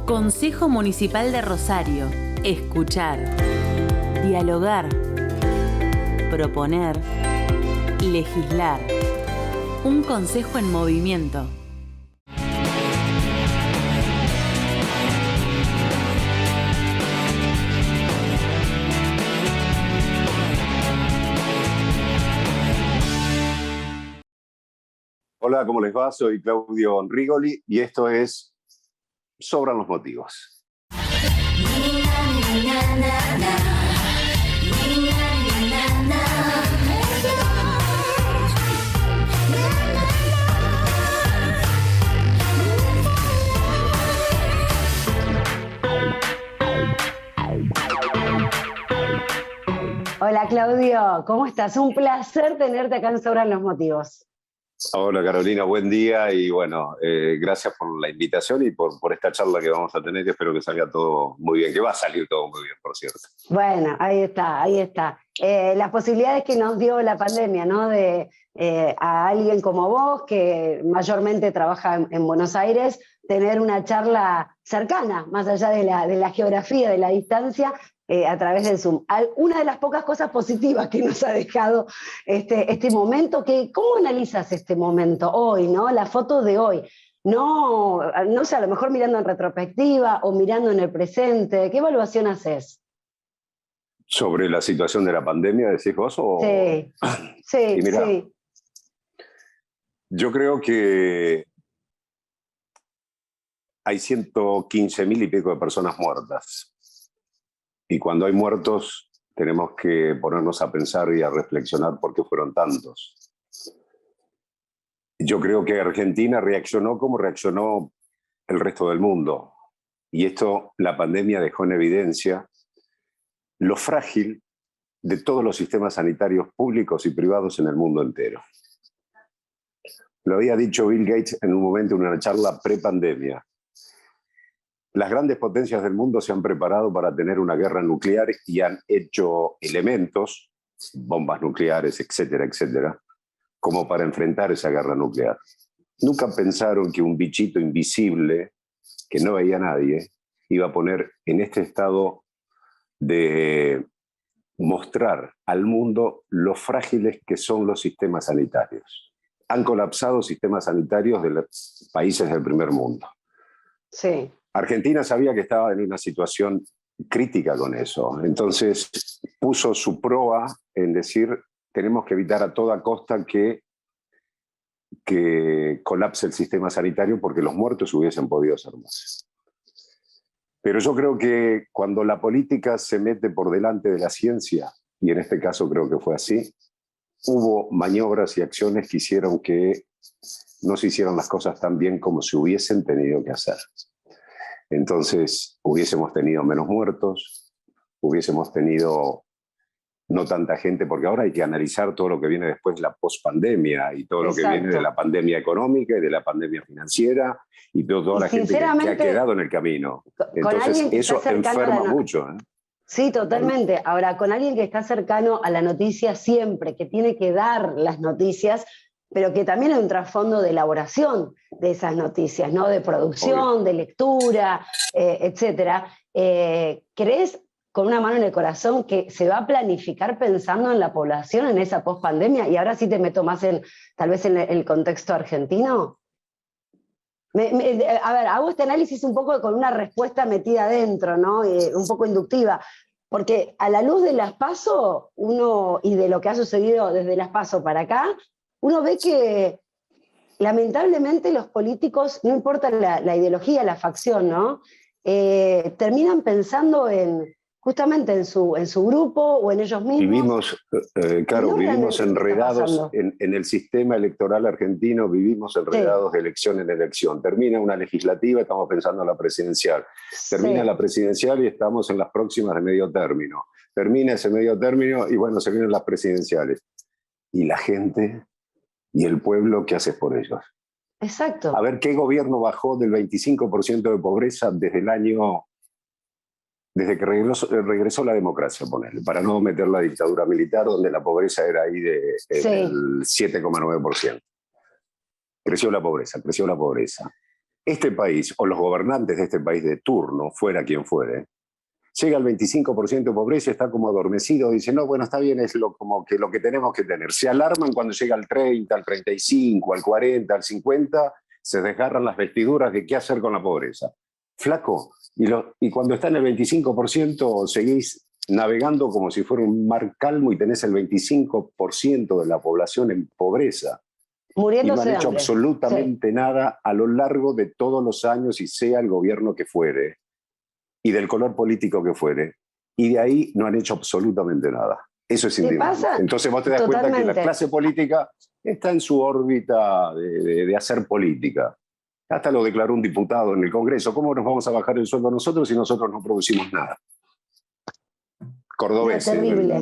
Consejo Municipal de Rosario. Escuchar, dialogar, proponer, legislar. Un consejo en movimiento. Hola, ¿cómo les va? Soy Claudio Rigoli y esto es Sobran los motivos. Hola Claudio, ¿cómo estás? Un placer tenerte acá en Sobran los Motivos. Hola Carolina, buen día y bueno, gracias por la invitación y por esta charla que vamos a tener, que espero que salga todo muy bien, que va a salir todo muy bien, por cierto. Bueno, ahí está, ahí está. Las posibilidades que nos dio la pandemia, ¿no? De a alguien como vos, que mayormente trabaja en Buenos Aires, tener una charla cercana, más allá de la geografía, de la distancia, a través del Zoom. Una de las pocas cosas positivas que nos ha dejado este momento, ¿cómo analizas este momento hoy, ¿no? La foto de hoy. No sé, a lo mejor mirando en retrospectiva o mirando en el presente, ¿qué evaluación haces? ¿Sobre la situación de la pandemia, decís vos? Sí, sí, Y mirá, sí. yo creo que hay 115.000 y pico de personas muertas. Y cuando hay muertos, tenemos que ponernos a pensar y a reflexionar por qué fueron tantos. Yo creo que Argentina reaccionó como reaccionó el resto del mundo. Y esto, la pandemia dejó en evidencia lo frágil de todos los sistemas sanitarios públicos y privados en el mundo entero. Lo había dicho Bill Gates en un momento en una charla pre-pandemia. Las grandes potencias del mundo se han preparado para tener una guerra nuclear y han hecho elementos, bombas nucleares, etcétera, etcétera, como para enfrentar esa guerra nuclear. Nunca pensaron que un bichito invisible, que no veía a nadie, iba a poner en este estado de mostrar al mundo lo frágiles que son los sistemas sanitarios. Han colapsado sistemas sanitarios de los países del primer mundo. Sí. Argentina sabía que estaba en una situación crítica con eso, entonces puso su proa en decir tenemos que evitar a toda costa que colapse el sistema sanitario porque los muertos hubiesen podido ser más. Pero yo creo que cuando la política se mete por delante de la ciencia, y en este caso creo que fue así, hubo maniobras y acciones que hicieron que no se hicieran las cosas tan bien como se hubiesen tenido que hacer. Entonces hubiésemos tenido menos muertos, hubiésemos tenido no tanta gente, porque ahora hay que analizar todo lo que viene después de la pospandemia y todo lo que viene de la pandemia económica y de la pandemia financiera y toda la gente que ha quedado en el camino. Entonces eso enferma mucho. Sí, totalmente. Ahora, con alguien que está cercano a la noticia siempre, que tiene que dar las noticias, pero que también hay un trasfondo de elaboración de esas noticias, ¿no? De producción, obvio, de lectura, etcétera. ¿Crees, con una mano en el corazón, que se va a planificar pensando en la población en esa pospandemia? Y ahora sí te meto más tal vez en el contexto argentino. A ver, hago este análisis un poco con una respuesta metida adentro, ¿no? Un poco inductiva, porque a la luz de las PASO y de lo que ha sucedido desde las PASO para acá, uno ve que lamentablemente los políticos, no importa la ideología, la facción, ¿no? Terminan pensando justamente en su grupo o en ellos mismos. Vivimos enredados en el sistema electoral argentino, vivimos enredados de elección en elección. Termina una legislativa, estamos pensando en la presidencial. Termina la presidencial y estamos en las próximas de medio término. Termina ese medio término y bueno, se vienen las presidenciales. Y la gente y el pueblo, ¿qué haces por ellos? Exacto. A ver, ¿qué gobierno bajó del 25% de pobreza desde que regresó la democracia, ponerle, para no meter la dictadura militar, donde la pobreza era ahí del 7,9%. Creció la pobreza, creció la pobreza. este país, o los gobernantes de este país de turno, fuera quien fuere, llega al 25% de pobreza y está como adormecido, dice, no, bueno, está bien, es como que lo que tenemos que tener. Se alarman cuando llega al 30, al 35, al 40, al 50, se desgarran las vestiduras de qué hacer con la pobreza. Flaco, y cuando está en el 25% seguís navegando como si fuera un mar calmo y tenés el 25% de la población en pobreza. Y no han hecho absolutamente nada a lo largo de todos los años, y sea el gobierno que fuere, y del color político que fuere, y de ahí no han hecho absolutamente nada. Eso es indignante. Entonces vos te das cuenta que la clase política está en su órbita de hacer política. Hasta lo declaró un diputado en el Congreso. ¿Cómo nos vamos a bajar el sueldo nosotros si nosotros no producimos nada? Cordobés. Terrible.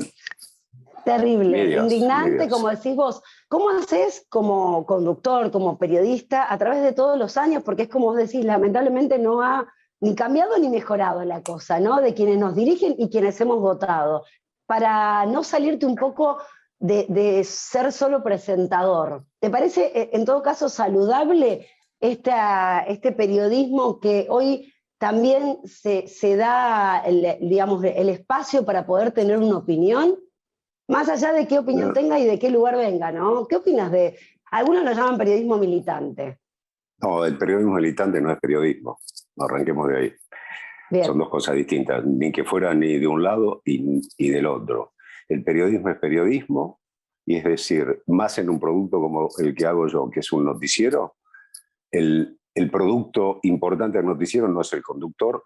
Terrible, indignante, como decís vos. ¿Cómo haces como conductor, como periodista, a través de todos los años? Porque es como vos decís, lamentablemente no ha ni cambiado ni mejorado la cosa, ¿no? De quienes nos dirigen y quienes hemos votado. Para no salirte un poco de ser solo presentador. ¿Te parece, en todo caso, saludable este periodismo que hoy también se da, digamos, el espacio para poder tener una opinión? Más allá de qué opinión tenga y de qué lugar venga, ¿no? ¿Qué opinas de...? Algunos lo llaman periodismo militante. No, el periodismo militante no es periodismo. Arranquemos de ahí. Bien. Son dos cosas distintas, ni que fuera ni de un lado y del otro. El periodismo es periodismo, y es decir, más en un producto como el que hago yo, que es un noticiero, el producto importante del noticiero no es el conductor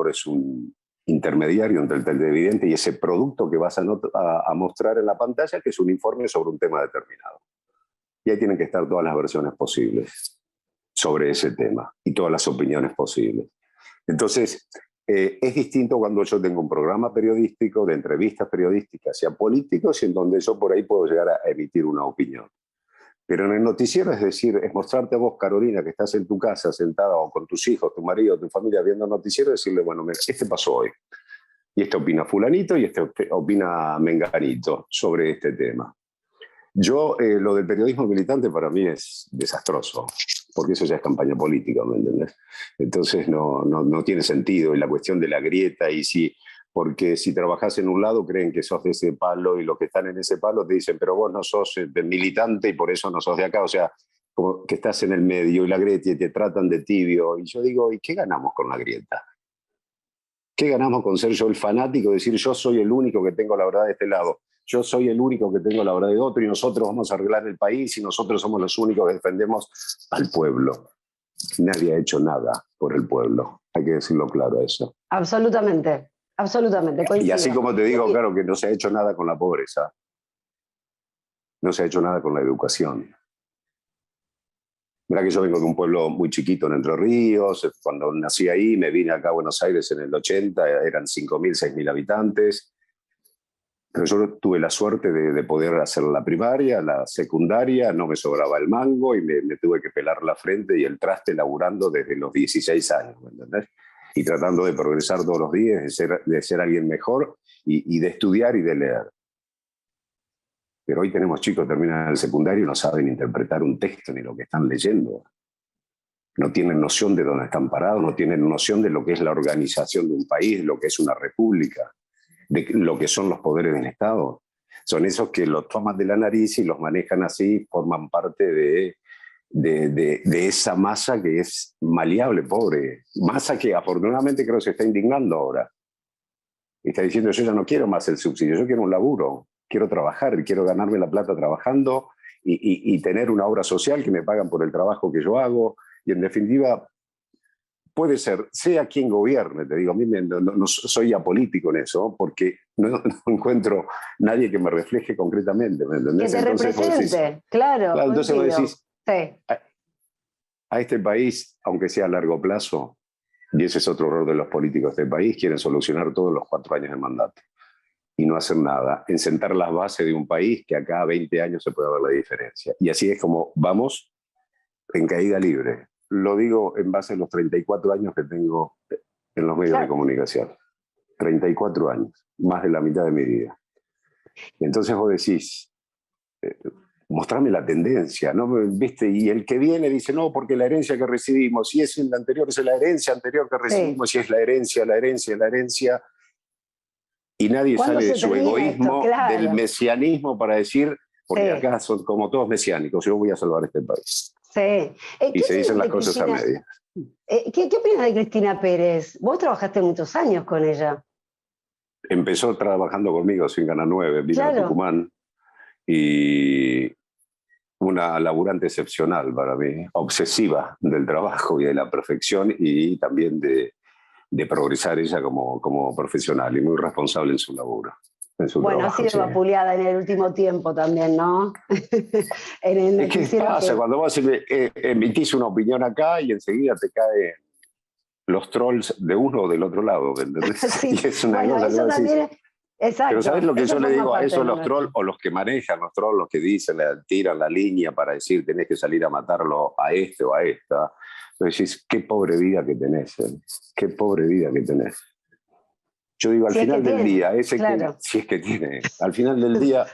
es un intermediario entre el televidente y ese producto que vas a mostrar en la pantalla, que es un informe sobre un tema determinado. Y ahí tienen que estar todas las versiones posibles sobre ese tema y todas las opiniones posibles. Entonces, es distinto cuando yo tengo un programa periodístico, de entrevistas periodísticas y a políticos, y en donde yo por ahí puedo llegar a emitir una opinión. Pero en el noticiero, es decir, es mostrarte a vos, Carolina, que estás en tu casa sentada o con tus hijos, tu marido, tu familia viendo el noticiero, decirle, bueno, mira, este pasó hoy. Y este opina fulanito y este opina menganito sobre este tema. Yo, lo del periodismo militante para mí es desastroso, porque eso ya es campaña política, ¿me entendés? Entonces no tiene sentido. Y la cuestión de la grieta, porque si trabajás en un lado creen que sos de ese palo, y los que están en ese palo te dicen, pero vos no sos militante y por eso no sos de acá. O sea, como que estás en el medio y la grieta y te tratan de tibio. Y yo digo, ¿y qué ganamos con la grieta? ¿Qué ganamos con ser yo el fanático? Decir, yo soy el único que tengo la verdad de este lado. Yo soy el único que tengo la verdad de otro, y nosotros vamos a arreglar el país, y nosotros somos los únicos que defendemos al pueblo. Nadie ha hecho nada por el pueblo. Hay que decirlo claro eso. Absolutamente. Absolutamente, coincido. Y así como te digo, claro, que no se ha hecho nada con la pobreza, no se ha hecho nada con la educación. Mirá que yo vengo de un pueblo muy chiquito en Entre Ríos. Cuando nací ahí, me vine acá a Buenos Aires en el 80, eran 5.000, 6.000 habitantes. Pero yo tuve la suerte de poder hacer la primaria, la secundaria, no me sobraba el mango y me tuve que pelar la frente y el traste laburando desde los 16 años, ¿me entendés? Y tratando de progresar todos los días, de ser alguien mejor y de estudiar y de leer. Pero hoy tenemos chicos que terminan el secundario y no saben interpretar un texto ni lo que están leyendo. No tienen noción de dónde están parados, no tienen noción de lo que es la organización de un país, de lo que es una república, de lo que son los poderes del Estado. Son esos que los toman de la nariz y los manejan así, forman parte de esa masa que es maleable, pobre. Masa que afortunadamente creo que se está indignando ahora. Y está diciendo, yo ya no quiero más el subsidio, yo quiero un laburo, quiero trabajar, quiero ganarme la plata trabajando y tener una obra social que me pagan por el trabajo que yo hago. Y en definitiva, puede ser, sea quien gobierne, te digo, a mí no soy apolítico en eso, porque no encuentro nadie que me refleje concretamente, ¿me entendés? Que te represente, claro. Entonces vos decís, sí. A este país, aunque sea a largo plazo, y ese es otro error de los políticos de este país, quieren solucionar todos los 4 años de mandato y no hacer nada, en sentar las bases de un país que acá a 20 años se puede ver la diferencia. Y así es como vamos en caída libre. Lo digo en base a los 34 años que tengo en los medios de comunicación. 34 años, más de la mitad de mi vida. Y entonces vos decís, mostrarme la tendencia, ¿no? ¿Viste? Y el que viene dice, no, porque la herencia que recibimos, si es la anterior, es la herencia anterior que recibimos, si es la herencia, y nadie sale de su egoísmo, claro, del mesianismo para decir, porque acá son como todos mesiánicos, yo voy a salvar este país. Sí. Y se dicen las cosas a medias. ¿Qué opinas de Cristina Pérez? Vos trabajaste muchos años con ella. Empezó trabajando conmigo sin ganar 9, vino a Tucumán, y una laburante excepcional para mí, obsesiva del trabajo y de la perfección, y también de progresar ella como profesional, y muy responsable en su laburo. Bueno, trabajo, ha sido vapuleada en el último tiempo también, ¿no? Es que pasa, cuando vos emitís una opinión acá y enseguida te caen los trolls de uno o del otro lado, ¿entendés? Sí. Y es una cosa eso también exacto. Pero ¿sabés lo que yo le digo a esos, los trolls, o los que manejan los trolls, los que dicen, tiran la línea para decir tenés que salir a matarlo a este o a esta? Entonces decís, qué pobre vida que tenés, qué pobre vida que tenés. Yo digo, al final del día, si es que tiene, al final del día,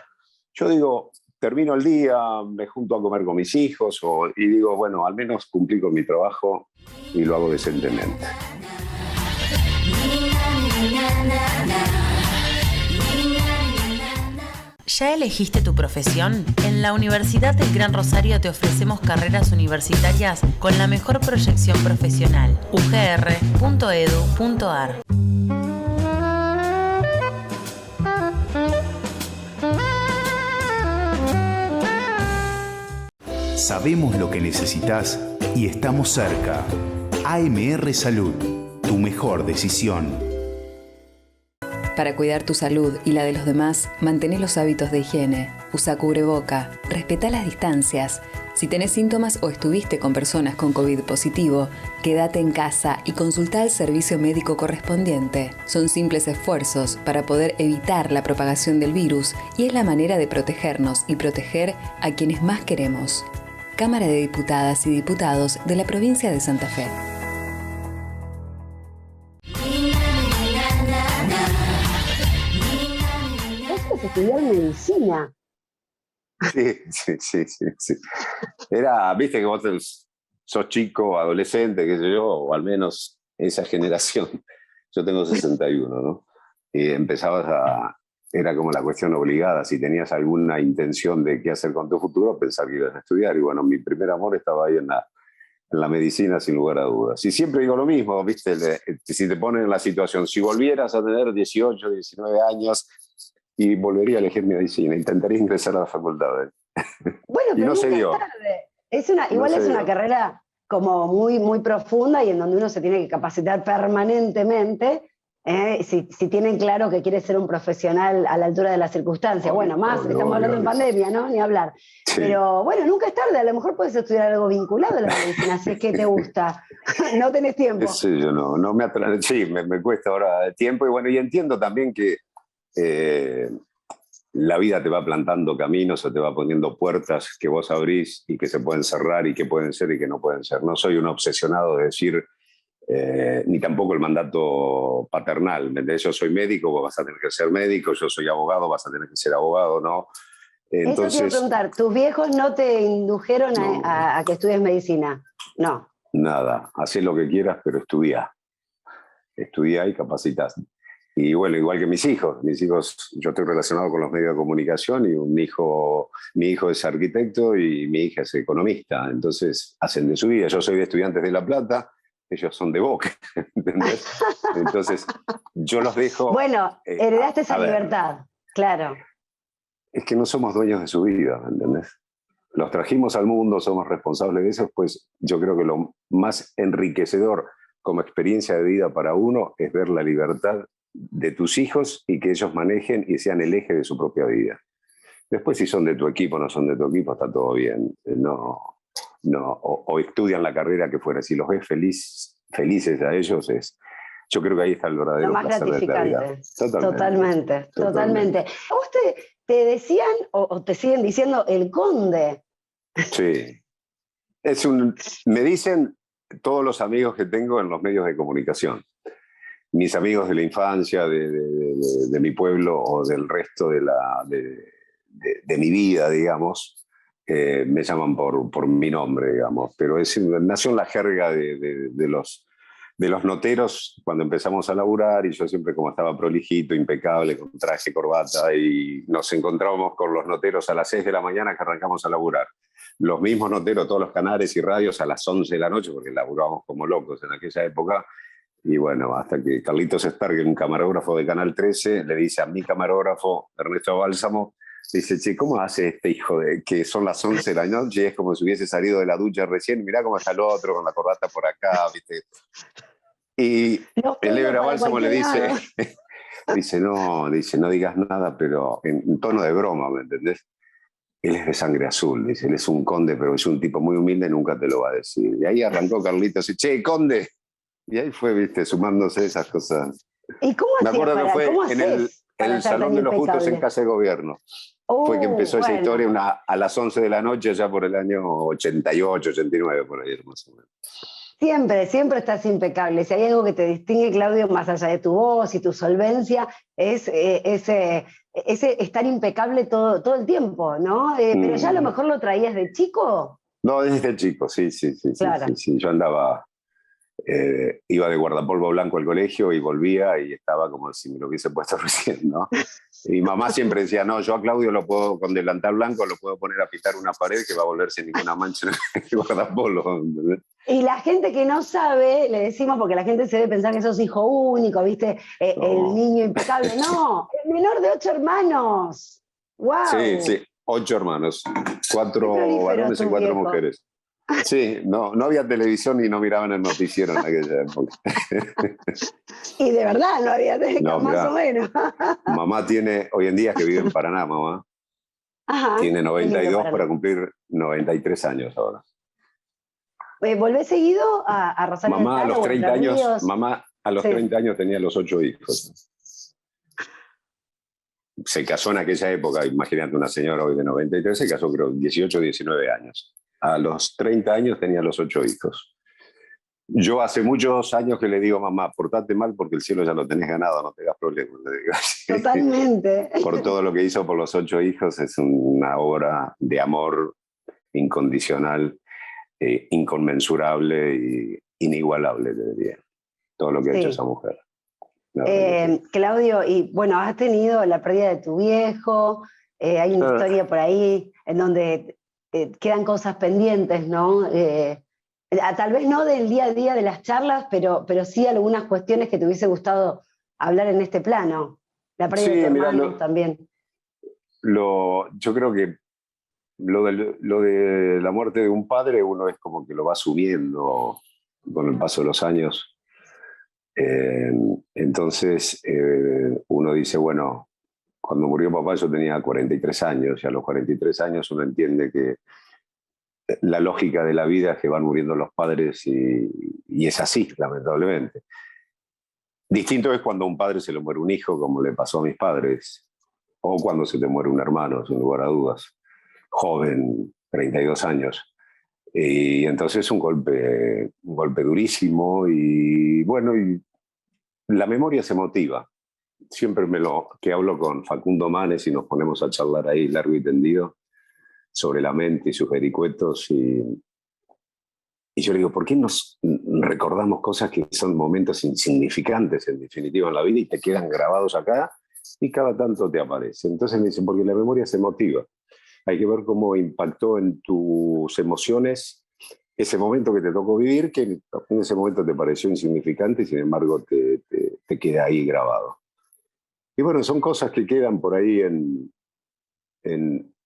yo digo, termino el día, me junto a comer con mis hijos, y digo, bueno, al menos cumplí con mi trabajo y lo hago decentemente. ¿Ya elegiste tu profesión? En la Universidad del Gran Rosario te ofrecemos carreras universitarias con la mejor proyección profesional. ugr.edu.ar. Sabemos lo que necesitas y estamos cerca. AMR Salud, tu mejor decisión. Para cuidar tu salud y la de los demás, mantén los hábitos de higiene. Usa cubreboca, respeta las distancias. Si tenés síntomas o estuviste con personas con COVID positivo, quédate en casa y consulta al servicio médico correspondiente. Son simples esfuerzos para poder evitar la propagación del virus y es la manera de protegernos y proteger a quienes más queremos. Cámara de Diputadas y Diputados de la Provincia de Santa Fe. Vos estudiar medicina. Sí. Era, viste que vos sos chico, adolescente, qué sé yo, o al menos esa generación. Yo tengo 61, ¿no? Y era como la cuestión obligada, si tenías alguna intención de qué hacer con tu futuro, pensar que ibas a estudiar. Y bueno, mi primer amor estaba ahí en la medicina, sin lugar a dudas. Y siempre digo lo mismo, ¿viste? Si te ponen en la situación, si volvieras a tener 18, 19 años y volvería a elegir medicina, intentaría ingresar a la facultad. Bueno, pero y no se dio. Es una carrera como muy, muy profunda y en donde uno se tiene que capacitar permanentemente. Si tienen claro que quiere ser un profesional a la altura de las circunstancias. Bueno, estamos hablando en pandemia, ¿no? Ni hablar. Sí. Pero bueno, nunca es tarde, a lo mejor puedes estudiar algo vinculado a la medicina, si es que te gusta. No tenés tiempo. Sí, yo no me atrae. Sí, me cuesta ahora tiempo. Y bueno, y entiendo también que la vida te va plantando caminos o te va poniendo puertas que vos abrís y que se pueden cerrar y que pueden ser y que no pueden ser. No soy un obsesionado de decir... ni tampoco el mandato paternal. Yo soy médico, vos vas a tener que ser médico, yo soy abogado, vas a tener que ser abogado, ¿no? Entonces, eso te iba a preguntar, ¿tus viejos no te indujeron a que estudies medicina? No. Nada, hacé lo que quieras, pero estudiá y capacitás. Y bueno, igual que mis hijos, yo estoy relacionado con los medios de comunicación y mi hijo es arquitecto y mi hija es economista, entonces hacen de su vida. Yo soy de Estudiantes de La Plata, ellos son de Boca, ¿entendés? Entonces, yo los dejo... Bueno, heredaste esa libertad, claro. Es que no somos dueños de su vida, ¿entendés? Los trajimos al mundo, somos responsables de eso, pues yo creo que lo más enriquecedor como experiencia de vida para uno es ver la libertad de tus hijos y que ellos manejen y sean el eje de su propia vida. Después, si son de tu equipo o no son de tu equipo, está todo bien. O estudian la carrera que fuera. Si los ves felices a ellos, yo creo que ahí está el verdadero placer de la vida. Totalmente. ¿A vos te decían o te siguen diciendo el conde? Sí. Me dicen todos los amigos que tengo en los medios de comunicación. Mis amigos de la infancia, de mi pueblo o del resto de mi vida, digamos, me llaman por mi nombre, digamos, pero nació en la jerga de los noteros cuando empezamos a laburar, y yo siempre, como estaba prolijito, impecable, con traje, corbata, y nos encontrábamos con los noteros a las 6 de la mañana que arrancamos a laburar. Los mismos noteros, todos los canales y radios, a las 11 de la noche, porque laburábamos como locos en aquella época. Y bueno, hasta que Carlitos Sperger, un camarógrafo de Canal 13, le dice a mi camarógrafo, Ernesto Bálsamo, dice, che, ¿cómo hace este hijo de que son las 11 de la noche y es como si hubiese salido de la ducha recién? Mirá cómo está el otro con la corbata por acá, ¿viste? Y el Ebra Bálsamo le dice, no digas nada, pero en tono de broma, ¿me entendés? Él es de sangre azul, dice, él es un conde, pero es un tipo muy humilde, nunca te lo va a decir. Y ahí arrancó Carlitos y dice, che, conde. Y ahí fue, viste, sumándose esas cosas. ¿Y cómo me acuerdo que fue en el Salón de los Justos en Casa de Gobierno. Fue que empezó esa historia a las 11 de la noche, ya por el año 88, 89, por ahí más o menos. Siempre estás impecable. Si hay algo que te distingue, Claudio, más allá de tu voz y tu solvencia, es ese estar impecable todo el tiempo, ¿no? Pero ya a lo mejor lo traías de chico. No, desde chico, sí. Claro. Sí. Yo andaba, iba de guardapolvo blanco al colegio y volvía y estaba como si me lo hubiese puesto recién, ¿no? Y mamá siempre decía, no, yo a Claudio lo puedo, con delantal blanco, lo puedo poner a pintar una pared que va a volverse ninguna mancha en el guardapolvo, ¿entendés? Y la gente que no sabe, le decimos, porque la gente se debe pensar que sos hijo único, ¿viste? No. El niño impecable. No, el menor de 8 hermanos. ¡Wow! Sí, 8 hermanos. 4 varones y 4 mujeres. Sí, no había televisión y no miraban el noticiero en aquella época. Y de verdad no había televisión, más o menos. Mamá tiene, hoy en día que vive en Paraná, mamá. Ajá, tiene 92 para cumplir 93 años ahora. ¿Volvés seguido a Rosario? Mamá a los 30 años, mamá a los 30 años tenía los 8 hijos. Se casó en aquella época, imagínate una señora hoy de 93, se casó creo 18 o 19 años. A los 30 años tenía los 8 hijos. Yo hace muchos años que le digo, mamá, portate mal porque el cielo ya lo tenés ganado, no te hagas problemas. Totalmente. Por todo lo que hizo por los 8 hijos, es una obra de amor incondicional, inconmensurable e inigualable, te diría. Todo lo que ha hecho esa mujer. Claudio, y bueno, has tenido la pérdida de tu viejo, hay una historia por ahí en donde quedan cosas pendientes, ¿no? Tal vez no del día a día de las charlas, pero sí algunas cuestiones que te hubiese gustado hablar en este plano. La pérdida de tu hermano también. Yo creo que lo de la muerte de un padre, uno es como que lo va asumiendo con el paso de los años. Entonces uno dice, bueno, cuando murió papá yo tenía 43 años, y a los 43 años uno entiende que la lógica de la vida es que van muriendo los padres y es así, lamentablemente. Distinto es cuando a un padre se le muere un hijo, como le pasó a mis padres, o cuando se te muere un hermano, sin lugar a dudas, joven, 32 años. Y entonces es un golpe durísimo y bueno, y la memoria es emotiva. Siempre que hablo con Facundo Manes y nos ponemos a charlar ahí largo y tendido sobre la mente y sus vericuetos y yo le digo, ¿por qué nos recordamos cosas que son momentos insignificantes en definitiva en la vida y te quedan grabados acá y cada tanto te aparece? Entonces me dicen, porque la memoria es emotiva. Hay que ver cómo impactó en tus emociones ese momento que te tocó vivir, que en ese momento te pareció insignificante y sin embargo te queda ahí grabado. Y bueno, son cosas que quedan por ahí en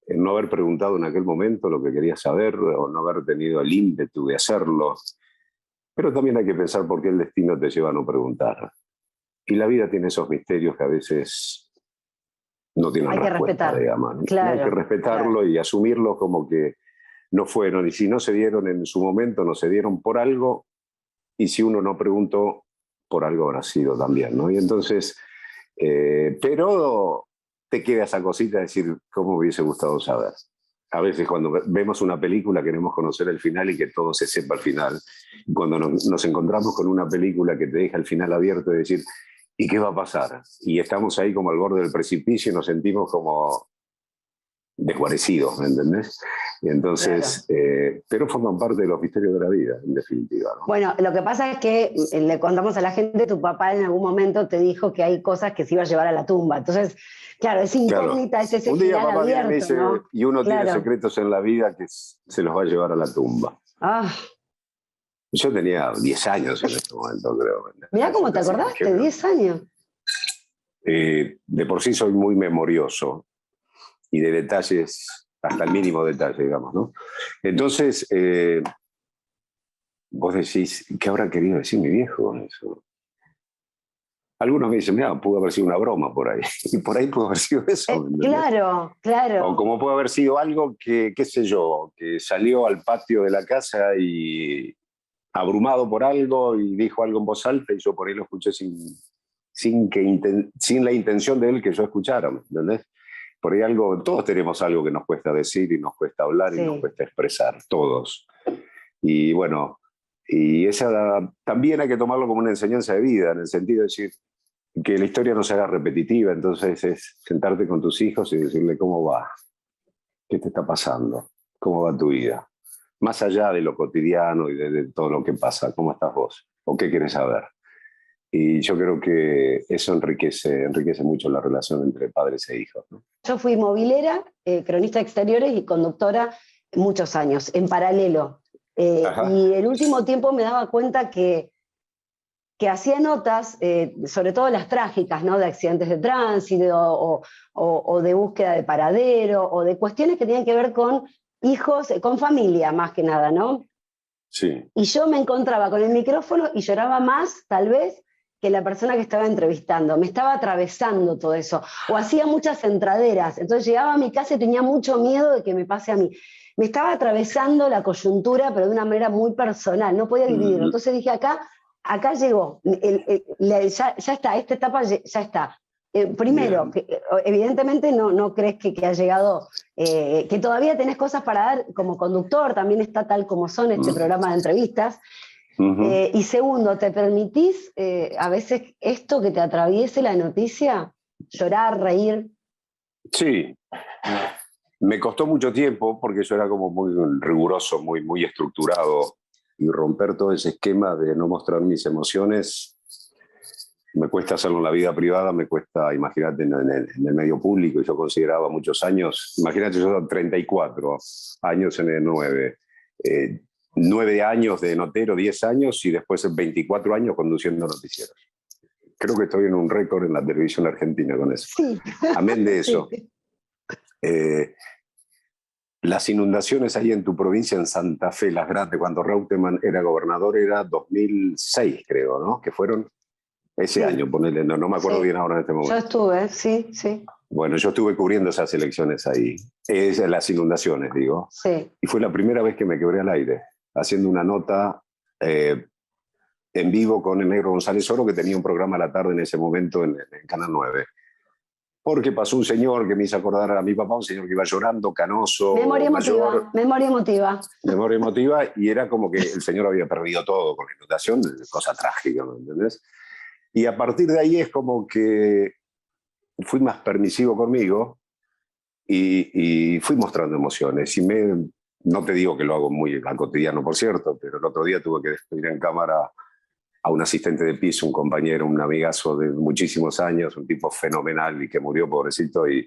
no haber preguntado en aquel momento lo que querías saber o no haber tenido el ímpetu de hacerlo. Pero también hay que pensar por qué el destino te lleva a no preguntar. Y la vida tiene esos misterios que a veces no tienen respuesta, digamos. Claro, hay que respetarlo y asumirlo como que no fueron. Y si no se dieron en su momento, no se dieron por algo. Y si uno no preguntó, por algo habrá sido también, ¿no? Y entonces, pero te queda esa cosita de decir, ¿cómo me hubiese gustado saber? A veces cuando vemos una película queremos conocer el final y que todo se sepa al final. Y cuando nos encontramos con una película que te deja el final abierto, de decir, ¿y qué va a pasar? Y estamos ahí como al borde del precipicio y nos sentimos como desguarecidos, ¿me entendés? Y entonces, pero forman parte de los misterios de la vida, en definitiva, ¿no? Bueno, lo que pasa es que le contamos a la gente, tu papá en algún momento te dijo que hay cosas que se iba a llevar a la tumba. Entonces, claro, es incógnita, Claro. es ese Un día final papá viene y me abierto, dice, ¿no? y uno Claro. tiene secretos en la vida que se los va a llevar a la tumba. Ah, Yo tenía 10 años en ese momento, creo. mirá cómo te acordaste, 10 años. De por sí soy muy memorioso y de detalles, hasta el mínimo detalle, digamos, ¿no? Entonces, vos decís, ¿qué habrá querido decir mi viejo? Eso. Algunos me dicen, mira, pudo haber sido una broma por ahí. Y por ahí pudo haber sido eso. Claro, claro. O como puede haber sido algo que, qué sé yo, que salió al patio de la casa y abrumado por algo y dijo algo en voz alta y yo por ahí lo escuché sin la intención de él que yo escuchara, ¿entendés? Por ahí algo, todos tenemos algo que nos cuesta decir y nos cuesta hablar y nos cuesta expresar, todos. Y bueno, y esa también hay que tomarlo como una enseñanza de vida, en el sentido de decir que la historia no se haga repetitiva, entonces es sentarte con tus hijos y decirle cómo va, qué te está pasando, cómo va tu vida, más allá de lo cotidiano y de todo lo que pasa, cómo estás vos o qué quieres saber. Y yo creo que eso enriquece mucho la relación entre padres e hijos, ¿no? Yo fui movilera, cronista de exteriores y conductora muchos años, en paralelo. Y el último tiempo me daba cuenta que hacía notas, sobre todo las trágicas, ¿no? De accidentes de tránsito o de búsqueda de paradero, o de cuestiones que tenían que ver con hijos, con familia más que nada, ¿no? Sí. Y yo me encontraba con el micrófono y lloraba más, tal vez, que la persona que estaba entrevistando. Me estaba atravesando todo eso. O hacía muchas entraderas. Entonces llegaba a mi casa y tenía mucho miedo de que me pase a mí. Me estaba atravesando la coyuntura, pero de una manera muy personal. No podía dividirlo. Entonces dije, acá llegó. Ya está, esta etapa ya está. Primero, evidentemente no crees que ha llegado, que todavía tenés cosas para dar como conductor, también está Tal Como Son, este programa de entrevistas. Y segundo, ¿te permitís a veces esto que te atraviese la noticia? Llorar, reír. Sí, me costó mucho tiempo porque yo era como muy riguroso, muy estructurado, y romper todo ese esquema de no mostrar mis emociones me cuesta hacerlo en la vida privada, me cuesta, imagínate, en el medio público. Y yo consideraba muchos años, imagínate, yo 34 años en el 9, 9 años de notero, 10 años y después 24 años conduciendo noticieros. Creo que estoy en un récord en la televisión argentina con eso. Sí. Amén de eso. Las inundaciones ahí en tu provincia, en Santa Fe, las grandes, cuando Reutemann era gobernador, era 2006, creo, ¿no? Que fueron ese año, ponele, no me acuerdo bien ahora en este momento. Yo estuve, sí. Bueno, yo estuve cubriendo esas elecciones ahí, las inundaciones, digo. Sí. Y fue la primera vez que me quebré al aire, haciendo una nota en vivo con el Negro González Oro, que tenía un programa a la tarde en ese momento en Canal 9. Porque pasó un señor que me hizo acordar a mi papá, un señor que iba llorando, canoso, Memoria mayor. emotiva. Memoria emotiva, y era como que el señor había perdido todo con la inundación, cosa trágica, ¿me entendés? Y a partir de ahí es como que fui más permisivo conmigo y fui mostrando emociones. Y no te digo que lo hago muy al cotidiano, por cierto, pero el otro día tuve que despedir en cámara a un asistente de piso, un compañero, un amigazo de muchísimos años, un tipo fenomenal y que murió, pobrecito, y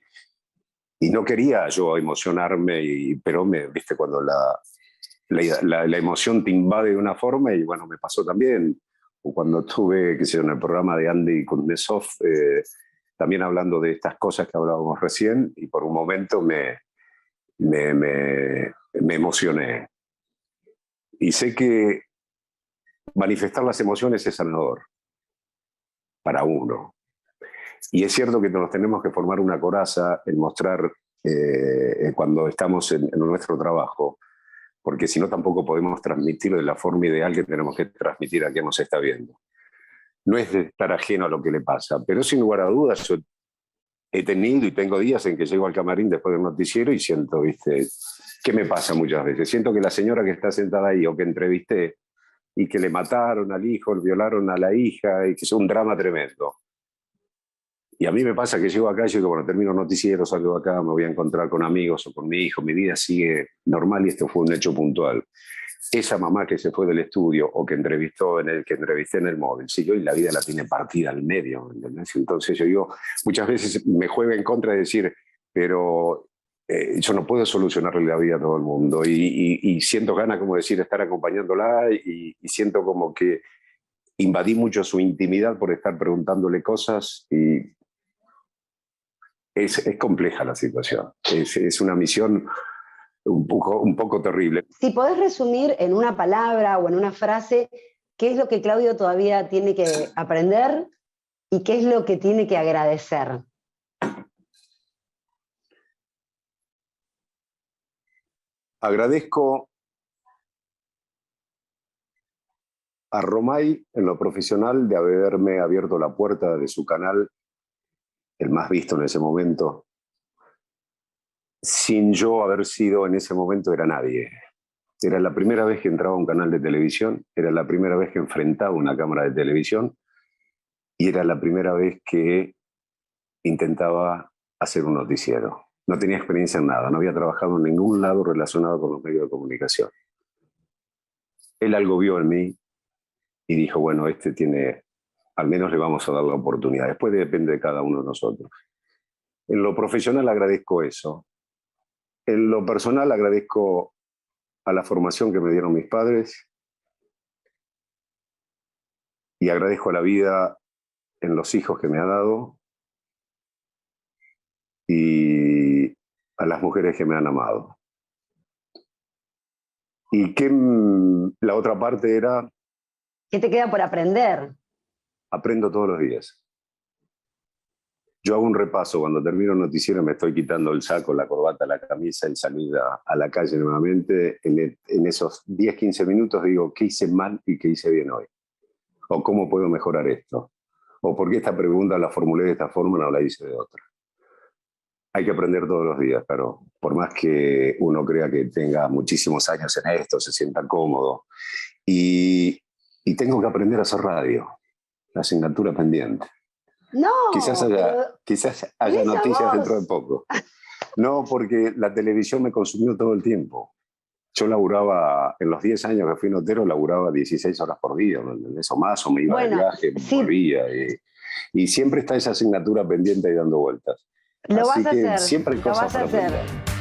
no quería yo emocionarme, pero viste, cuando la emoción te invade de una forma, y bueno, me pasó también. Cuando estuve, qué sé yo, en el programa de Andy Kuznetsov, también hablando de estas cosas que hablábamos recién, y por un momento me emocioné. Y sé que manifestar las emociones es sanador para uno. Y es cierto que nos tenemos que formar una coraza en mostrar cuando estamos en nuestro trabajo, porque si no tampoco podemos transmitirlo de la forma ideal que tenemos que transmitir a quien nos está viendo. No es de estar ajeno a lo que le pasa, pero sin lugar a dudas yo he tenido y tengo días en que llego al camarín después del noticiero y siento, ¿viste? ¿Qué me pasa muchas veces? Siento que la señora que está sentada ahí o que entrevisté y que le mataron al hijo, le violaron a la hija y que es un drama tremendo. Y a mí me pasa que llego acá y yo digo, bueno, termino noticiero, salgo de acá, me voy a encontrar con amigos o con mi hijo, mi vida sigue normal y esto fue un hecho puntual. Esa mamá que se fue del estudio o que entrevisté en el móvil, sí, hoy la vida la tiene partida al medio, ¿entendés? Entonces yo digo, muchas veces me juega en contra de decir, pero yo no puedo solucionarle la vida a todo el mundo y siento ganas, como decir, estar acompañándola y siento como que invadí mucho su intimidad por estar preguntándole cosas y es compleja la situación. Es una misión un poco terrible. Si podés resumir en una palabra o en una frase, ¿qué es lo que Claudio todavía tiene que aprender y qué es lo que tiene que agradecer? Agradezco a Romay en lo profesional de haberme abierto la puerta de su canal, el más visto en ese momento, sin yo haber sido en ese momento era nadie. Era la primera vez que entraba a un canal de televisión, era la primera vez que enfrentaba una cámara de televisión y era la primera vez que intentaba hacer un noticiero. No tenía experiencia en nada, no había trabajado en ningún lado relacionado con los medios de comunicación. Él algo vio en mí y dijo, bueno, al menos le vamos a dar la oportunidad. Después depende de cada uno de nosotros. En lo profesional agradezco eso. En lo personal agradezco a la formación que me dieron mis padres y agradezco a la vida en los hijos que me ha dado y a las mujeres que me han amado. Y que la otra parte era... ¿Qué te queda por aprender? Aprendo todos los días. Yo hago un repaso, cuando termino el noticiero me estoy quitando el saco, la corbata, la camisa y salir a la calle nuevamente. En esos 10, 15 minutos digo, ¿qué hice mal y qué hice bien hoy? ¿O cómo puedo mejorar esto? ¿O por qué esta pregunta la formulé de esta forma y no la hice de otra? Hay que aprender todos los días, pero por más que uno crea que tenga muchísimos años en esto, se sienta cómodo. Y tengo que aprender a hacer radio, la asignatura pendiente. No, quizás haya noticias dentro de poco. No, porque la televisión me consumió todo el tiempo. Yo laburaba, en los 10 años que fui notero, laburaba 16 horas por día, eso más, o me iba de viaje, volvía. Y siempre está esa asignatura pendiente ahí dando vueltas. Lo Así vas a que hacer, siempre hay cosas para aprender.